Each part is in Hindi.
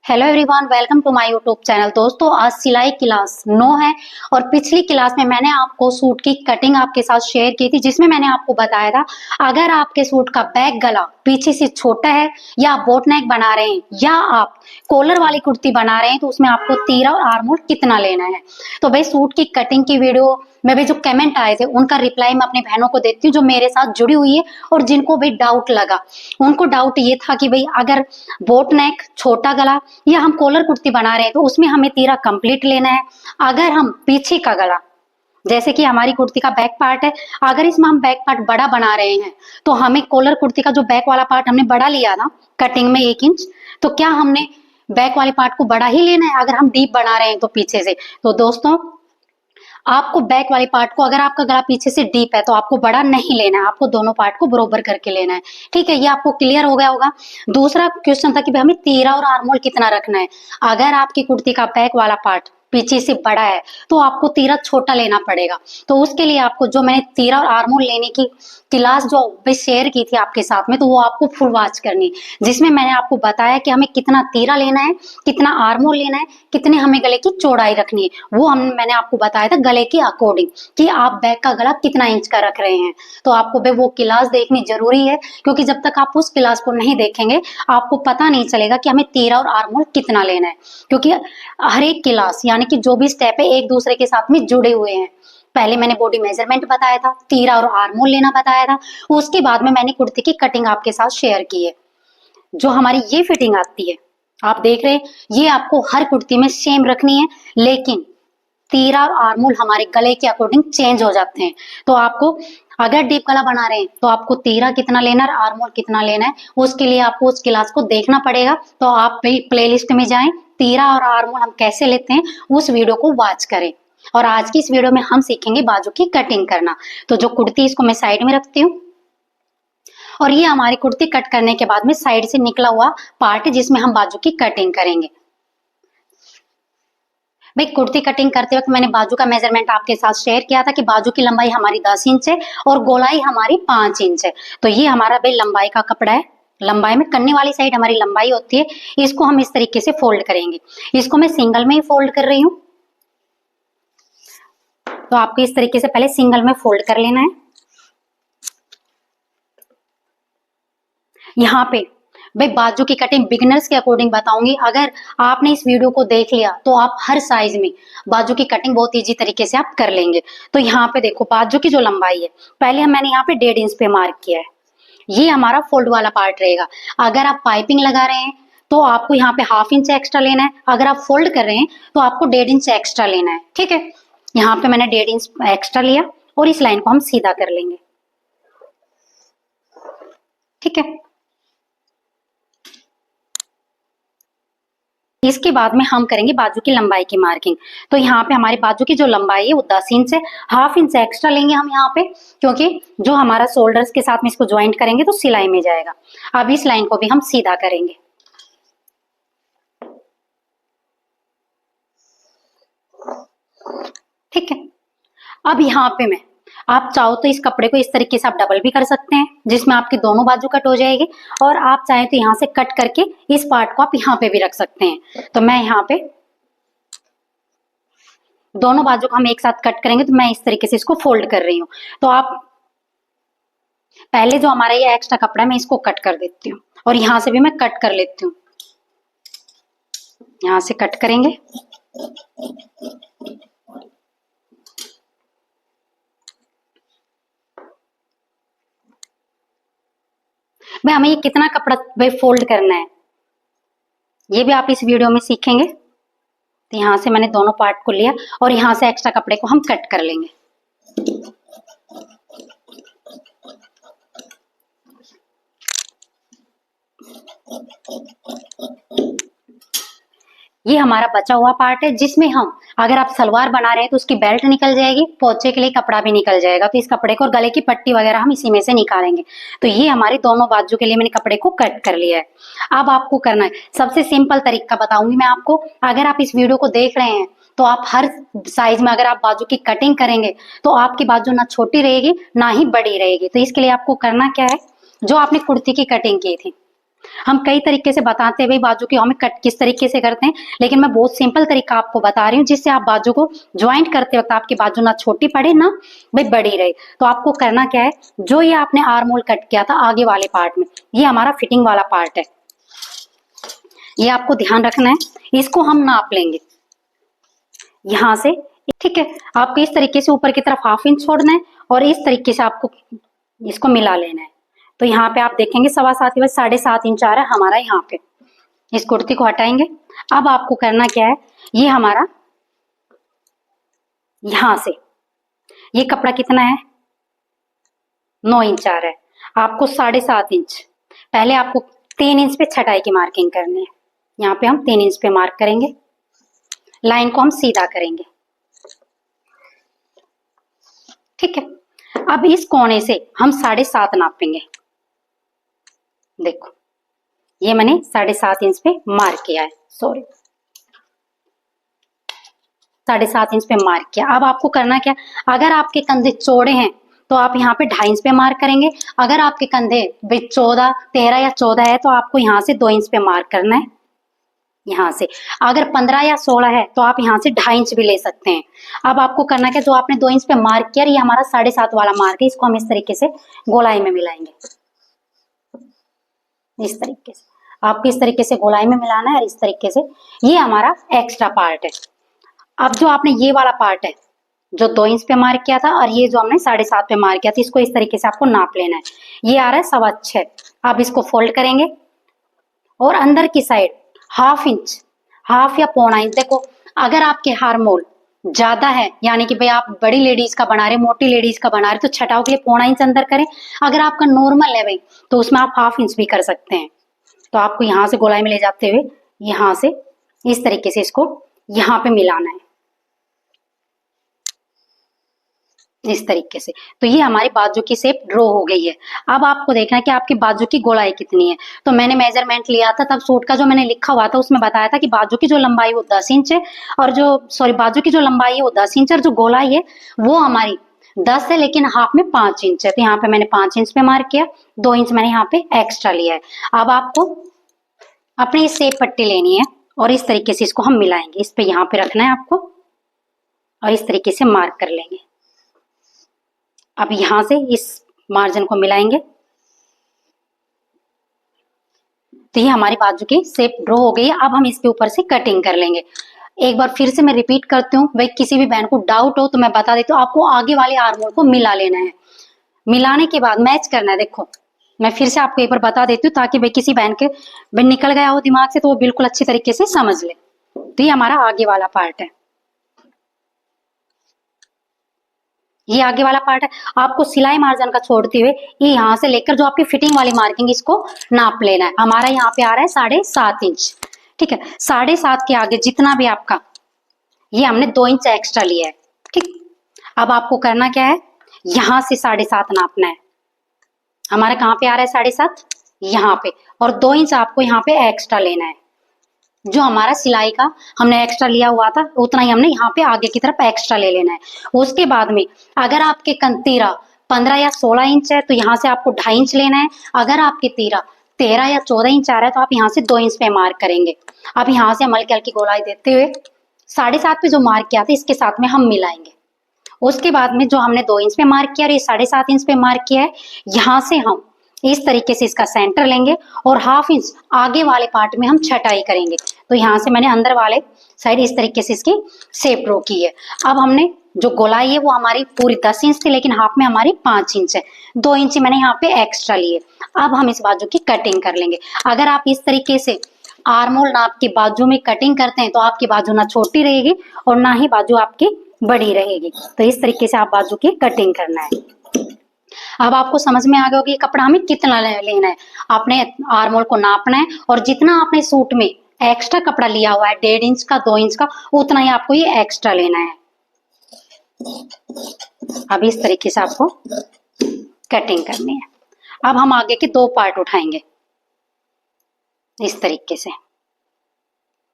Hello everyone, welcome to my YouTube channel. दोस्तों, आज सिलाई क्लास 9 है और पिछली क्लास में मैंने आपको सूट की कटिंग आपके साथ शेयर की थी, जिसमें मैंने आपको बताया था अगर आपके सूट का बैक गला पीछे से छोटा है या आप बोट नेक बना रहे हैं या आप कॉलर वाली कुर्ती बना रहे हैं तो उसमें आपको तीरा और आर्म होल कितना लेना है। तो भाई, सूट की कटिंग की वीडियो में भी जो कमेंट आए थे उनका रिप्लाई मैं अपनी बहनों को देती हूँ जो मेरे साथ जुड़ी हुई है और जिनको भी डाउट लगा। उनको डाउट ये था कि भाई अगर बोट नेक, छोटा गला या हम कॉलर कुर्ती बना रहे हैं तो उसमें हमें तीरा कंप्लीट लेना है। अगर हम पीछे का गला, जैसे कि हमारी कुर्ती का बैक पार्ट है, अगर इसमें हम बैक पार्ट बड़ा बना रहे हैं तो हमें कॉलर कुर्ती का जो बैक वाला पार्ट हमने बड़ा लिया ना कटिंग में 1 इंच, तो क्या हमने बैक वाले पार्ट को बड़ा ही लेना है अगर हम डीप बना रहे हैं तो पीछे से। तो दोस्तों, आपको बैक वाले पार्ट को, अगर आपका गला पीछे से डीप है तो आपको बड़ा नहीं लेना है, आपको दोनों पार्ट को बरोबर करके लेना है। ठीक है, ये आपको क्लियर हो गया होगा। दूसरा क्वेश्चन था कि भाई हमें तीरा और आर्म होल कितना रखना है। अगर आपकी कुर्ती का बैक वाला पार्ट पीछे से बड़ा है तो आपको तीरा छोटा लेना पड़ेगा। तो उसके लिए आपको जो मैंने तीरा और आर्म होल लेने की क्लास जो शेयर की थी आपके साथ में, तो वो आपको फुल वॉच करनी, जिसमें मैंने आपको बताया कि हमें कितना तीरा लेना है, कितना आर्म होल लेना है, कितने हमें गले की चौड़ाई रखनी है। वो मैंने आपको बताया था गले के अकॉर्डिंग कि आप बैक का गला कितना इंच का रख रहे हैं। तो आपको भाई वो क्लास देखनी जरूरी है, क्योंकि जब तक आप उस क्लास को नहीं देखेंगे आपको पता नहीं चलेगा कि हमें तीरा और आर्म होल कितना लेना है। क्योंकि हर एक क्लास यानी कि जो भी स्टेप है एक दूसरे के साथ में जुड़े हुए हैं। पहले मैंने बॉडी मेजरमेंट बताया था, तीरा और आर्म होल लेना बताया था, उसके बाद में मैंने कुर्ती की कटिंग आपके साथ शेयर की है। जो हमारी ये फिटिंग आती है, आप देख रहे हैं, ये आपको हर कुर्ती में सेम रखनी है, लेकिन तीरा और आर्म होल हमारे गले के अकॉर्डिंग चेंज हो जाते हैं। तो आपको अगर डीप गला बना रहे हैं तो आपको तीरा कितना लेना है, आर्म होल कितना लेना है, उसके लिए आपको उस क्लास को देखना पड़ेगा। तो आप प्लेलिस्ट में जाएं, तीरा और आर्म होल हम कैसे लेते हैं उस वीडियो को वॉच करें। और आज की इस वीडियो में हम सीखेंगे बाजू की कटिंग करना। तो जो कुर्ती, इसको मैं साइड में रखती हूँ और ये हमारी कुर्ती कट करने के बाद में साइड से निकला हुआ पार्ट है जिसमें हम बाजू की कटिंग करेंगे। भाई, कुर्ती कटिंग करते वक्त मैंने बाजू का मेजरमेंट आपके साथ शेयर किया था कि बाजू की लंबाई हमारी 10 इंच है और गोलाई हमारी 5 इंच है। तो ये हमारा भाई लंबाई का कपड़ा है। लंबाई में कन्ने वाली साइड हमारी लंबाई होती है। इसको हम इस तरीके से फोल्ड करेंगे। इसको मैं सिंगल में ही फोल्ड कर रही हूँ, तो आपको इस तरीके से पहले सिंगल में फोल्ड कर लेना है। यहाँ पे भाई बाजू की कटिंग बिगिनर्स के अकॉर्डिंग बताऊंगी। अगर आपने इस वीडियो को देख लिया तो आप हर साइज में बाजू की कटिंग बहुत इजी तरीके से आप कर लेंगे। तो यहाँ पे देखो, बाजू की जो लंबाई है, पहले मैंने यहाँ पे 1.5 इंच पे मार्क किया है। ये हमारा फोल्ड वाला पार्ट रहेगा। अगर आप पाइपिंग लगा रहे हैं तो आपको यहाँ पे 1/2 इंच एक्स्ट्रा लेना है। अगर आप फोल्ड कर रहे हैं तो आपको 1.5 इंच एक्स्ट्रा लेना है। ठीक है, यहाँ पे मैंने 1.5 इंच एक्स्ट्रा लिया और इस लाइन को हम सीधा कर लेंगे। ठीक है, इसके बाद में हम करेंगे बाजू की लंबाई की मार्किंग। तो यहाँ पे हमारी बाजू की जो लंबाई है वो 10 इंच है। 1/2 इंच एक्स्ट्रा लेंगे हम यहाँ पे, क्योंकि जो हमारा शोल्डर्स के साथ में इसको ज्वाइंट करेंगे तो सिलाई में जाएगा। अब इस लाइन को भी हम सीधा करेंगे। ठीक है, अब यहाँ पे मैं, आप चाहो तो इस कपड़े को इस तरीके से आप डबल भी कर सकते हैं, जिसमें आपकी दोनों बाजू कट हो जाएगी। और आप चाहें तो यहाँ से कट करके इस पार्ट को आप यहाँ पे भी रख सकते हैं। तो मैं यहाँ पे दोनों बाजू को हम एक साथ कट करेंगे, तो मैं इस तरीके से इसको फोल्ड कर रही हूँ। तो आप पहले जो हमारा ये एक्स्ट्रा कपड़ा है मैं इसको कट कर देती हूँ और यहाँ से भी मैं कट कर लेती हूँ। यहाँ से कट करेंगे। भाई, हमें ये कितना कपड़ा भाई फोल्ड करना है ये भी आप इस वीडियो में सीखेंगे। तो यहाँ से मैंने दोनों पार्ट को लिया और यहाँ से एक्स्ट्रा कपड़े को हम कट कर लेंगे। ये हमारा बचा हुआ पार्ट है, जिसमें हम, अगर आप सलवार बना रहे हैं तो उसकी बेल्ट निकल जाएगी, पोंचे के लिए कपड़ा भी निकल जाएगा। तो इस कपड़े को और गले की पट्टी वगैरह हम इसी में से निकालेंगे। तो ये हमारी दोनों बाजू के लिए मैंने कपड़े को कट कर लिया है। अब आपको करना है, सबसे सिंपल तरीका बताऊंगी मैं आपको। अगर आप इस वीडियो को देख रहे हैं तो आप हर साइज में अगर आप बाजू की कटिंग करेंगे तो आपकी बाजू ना छोटी रहेगी ना ही बड़ी रहेगी। तो इसके लिए आपको करना क्या है, जो आपने कुर्ती की कटिंग की थी हम कई तरीके से बताते हैं भाई बाजू की हमें कट किस तरीके से करते हैं, लेकिन मैं बहुत सिंपल तरीका आपको बता रही हूँ जिससे आप बाजू को ज्वाइंट करते वक्त आपकी बाजू ना छोटी पड़े ना भाई बड़ी रहे। तो आपको करना क्या है, जो ये आपने आर्म होल कट किया था आगे वाले पार्ट में, ये हमारा फिटिंग वाला पार्ट है, ये आपको ध्यान रखना है। इसको हम नाप लेंगे यहां से, ठीक है। आपको इस तरीके से ऊपर की तरफ 1/2 इंच छोड़ना है और इस तरीके से आपको इसको मिला लेना है। तो यहाँ पे आप देखेंगे 7.25 के बाद 7.5 इंच आ रहा है हमारा यहाँ पे। इस कुर्ती को हटाएंगे। अब आपको करना क्या है, ये हमारा यहां से ये कपड़ा कितना है, 9 इंच आ रहा है, आपको 7.5 इंच, पहले आपको 3 इंच पे छटाई की मार्किंग करनी है। यहाँ पे हम 3 इंच पे मार्क करेंगे, लाइन को हम सीधा करेंगे, ठीक है। अब इस कोने से हम 7.5 नापेंगे। देखो ये मैंने 7.5 इंच पे मार्क किया है, सॉरी 7.5 इंच पे मार्क किया। अब आपको करना क्या, अगर आपके कंधे चौड़े हैं तो आप यहाँ पे 2.5 इंच पे मार्क करेंगे। अगर आपके कंधे 14, 13 या 14 है तो आपको यहाँ से 2 इंच पे मार्क करना है यहाँ से। अगर 15 या 16 है तो आप यहाँ से 2.5 इंच भी ले सकते हैं। अब आपको करना क्या, जो आपने 2 इंच पे मार्क किया ये हमारा 7.5 वाला मार्क है, इसको हम इस तरीके से गोलाई में मिलाएंगे। इस तरीके से आपको इस तरीके से गोलाई में मिलाना है, इस तरीके से। ये हमारा एक्स्ट्रा पार्ट है। अब जो आपने ये वाला पार्ट है जो 2 इंच पे मार्क किया था और ये जो हमने 7.5 पे मार्क किया था, इसको इस तरीके से आपको नाप लेना है। ये आ रहा है 6.25। आप इसको फोल्ड करेंगे और अंदर की साइड 1/2 इंच, 1/2 या 1.25 इंच। देखो अगर आपके आर्म होल ज्यादा है, यानी कि भाई आप बड़ी लेडीज का बना रहे, मोटी लेडीज का बना रहे, तो छटाव के लिए 1.25 इंच अंदर करें। अगर आपका नॉर्मल है भाई तो उसमें आप 1/2 इंच भी कर सकते हैं। तो आपको यहाँ से गोलाई में ले जाते हुए यहाँ से इस तरीके से इसको यहाँ पे मिलाना है, इस तरीके से। तो ये हमारी बाजू की शेप ड्रॉ हो गई है। अब आपको देखना है कि आपकी बाजू की गोलाई कितनी है। तो मैंने मेजरमेंट लिया था, तब सूट का जो मैंने लिखा हुआ था उसमें बताया था कि बाजू की जो लंबाई वो 10 इंच है, और जो सॉरी बाजू की जो लंबाई है वो 10 इंच, और जो गोलाई है वो हमारी 10 है, लेकिन हाफ में 5 इंच है। तो यहाँ पे मैंने 5 इंच पे मार्क किया, 2 इंच मैंने यहाँ पे एक्स्ट्रा लिया है। अब आपको अपनी शेप पट्टी लेनी है और इस तरीके से इसको हम मिलाएंगे। इस पे यहाँ पे रखना है आपको और इस तरीके से मार्क कर लेंगे। अब यहां से इस मार्जिन को मिलाएंगे। तो ये हमारी बाजू की शेप ड्रॉ हो गई है। अब हम इसके ऊपर से कटिंग कर लेंगे। एक बार फिर से मैं रिपीट करती हूँ, भाई किसी भी बहन को डाउट हो तो मैं बता देती हूँ, आपको आगे वाले आर्म होल को मिला लेना है। मिलाने के बाद मैच करना है। देखो मैं फिर से आपको एक बार बता देती हूँ ताकि भाई किसी बहन के भाई निकल गया हो दिमाग से तो वो बिल्कुल अच्छी तरीके से समझ ले। तो ये हमारा आगे वाला पार्ट है, ये आगे वाला पार्ट है। आपको सिलाई मार्जिन का छोड़ते हुए ये यहाँ से लेकर जो आपकी फिटिंग वाली मार्किंग इसको नाप लेना है। हमारा यहाँ पे आ रहा है 7.5 इंच, ठीक है। 7.5 के आगे जितना भी आपका, ये हमने 2 इंच एक्स्ट्रा लिया है, ठीक। अब आपको करना क्या है, यहाँ से 7.5 नापना है। हमारा कहाँ पे आ रहा है 7.5, यहाँ पे, और 2 इंच आपको यहाँ पे एक्स्ट्रा लेना है। जो हमारा सिलाई का हमने एक्स्ट्रा लिया हुआ था उतना ही हमने यहाँ पे आगे की तरफ एक्स्ट्रा ले लेना है। उसके बाद में अगर आपके तीरा 15 या 16 इंच है तो यहाँ से आपको 2.5 इंच लेना है। अगर आपके तीरा 13 या 14 इंच आ रहा है तो आप यहाँ से 2 इंच पे मार्क करेंगे। अब यहाँ से हम हल्की हल्की गोलाई देते हुए 7.5 पे जो मार्क किया था इसके साथ में हम मिलाएंगे। उसके बाद में जो हमने 2 इंच पे मार्क किया और ये 7.5 इंच पे मार्क किया है, यहाँ से हम इस तरीके से इसका सेंटर लेंगे और 1/2 इंच आगे वाले पार्ट में हम छटाई करेंगे। तो यहाँ से मैंने अंदर वाले साइड इस तरीके से इसकी शेप ड्रॉ की है। अब हमने जो गोलाई है वो हमारी पूरी 10 इंच थी, लेकिन हाफ में हमारी 5 इंच है, 2 इंच मैंने यहाँ पे एक्स्ट्रा लिए। अब हम इस बाजू की कटिंग कर लेंगे। अगर आप इस तरीके से आर्म होल नाप के बाजू में कटिंग करते हैं तो आपकी बाजू ना छोटी रहेगी और ना ही बाजू आपकी बड़ी रहेगी। तो इस तरीके से आप बाजू की कटिंग करना है। अब आपको समझ में आ गया होगा ये कपड़ा हमें कितना लेना है। आपने आर्म होल को नापना है और जितना आपने सूट में एक्स्ट्रा कपड़ा लिया हुआ है 1.5 इंच का, 2 इंच का, उतना ही आपको ये एक्स्ट्रा लेना है। अब इस तरीके से आपको कटिंग करनी है। अब हम आगे के 2 पार्ट उठाएंगे इस तरीके से।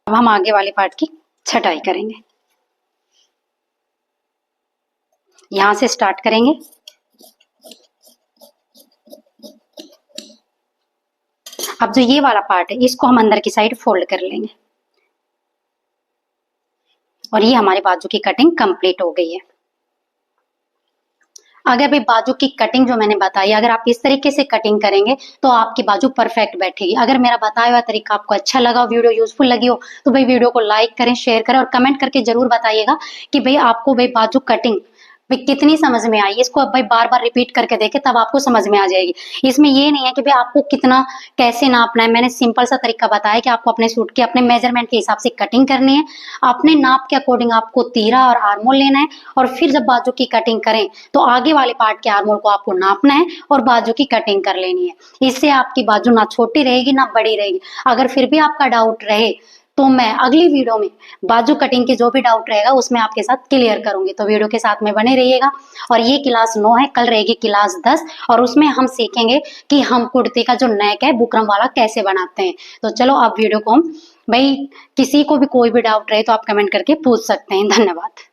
अब हम आगे वाले पार्ट की छटाई करेंगे। यहां से स्टार्ट करेंगे, अब जो ये वाला पार्ट है इसको हम अंदर की साइड फोल्ड कर लेंगे और ये हमारे बाजू की कटिंग कंप्लीट हो गई है। अगर भाई बाजू की कटिंग जो मैंने बताई, अगर आप इस तरीके से कटिंग करेंगे तो आपकी बाजू परफेक्ट बैठेगी। अगर मेरा बताया हुआ तरीका आपको अच्छा लगा, वीडियो यूजफुल लगी हो, तो भाई वीडियो को लाइक करें, शेयर करें और कमेंट करके जरूर बताइएगा कि भाई आपको भाई बाजू कटिंग भाई कितनी समझ में आई। इसको अब भाई बार बार रिपीट करके देखे तब आपको समझ में आ जाएगी। इसमें ये नहीं है कि भाई आपको कितना कैसे नापना है, मैंने सिंपल सा तरीका बताया कि आपको अपने सूट के अपने मेजरमेंट के हिसाब से कटिंग करनी है। अपने नाप के अकॉर्डिंग आपको तीरा और आर्मोल लेना है और फिर जब बाजू की कटिंग करें तो आगे वाले पार्ट के आर्मोल को आपको नापना है और बाजू की कटिंग कर लेनी है। इससे आपकी बाजू ना छोटी रहेगी ना बड़ी रहेगी। अगर फिर भी आपका डाउट रहे तो मैं अगली वीडियो में बाजू कटिंग के जो भी डाउट रहेगा उसमें आपके साथ क्लियर करूंगी, तो वीडियो के साथ में बने रहिएगा। और ये क्लास 9 है, कल रहेगी क्लास 10 और उसमें हम सीखेंगे कि हम कुर्ती का जो नेक है बुकरम वाला कैसे बनाते हैं। तो चलो अब वीडियो को हम भाई किसी को भी कोई भी डाउट रहे तो आप कमेंट करके पूछ सकते हैं। धन्यवाद।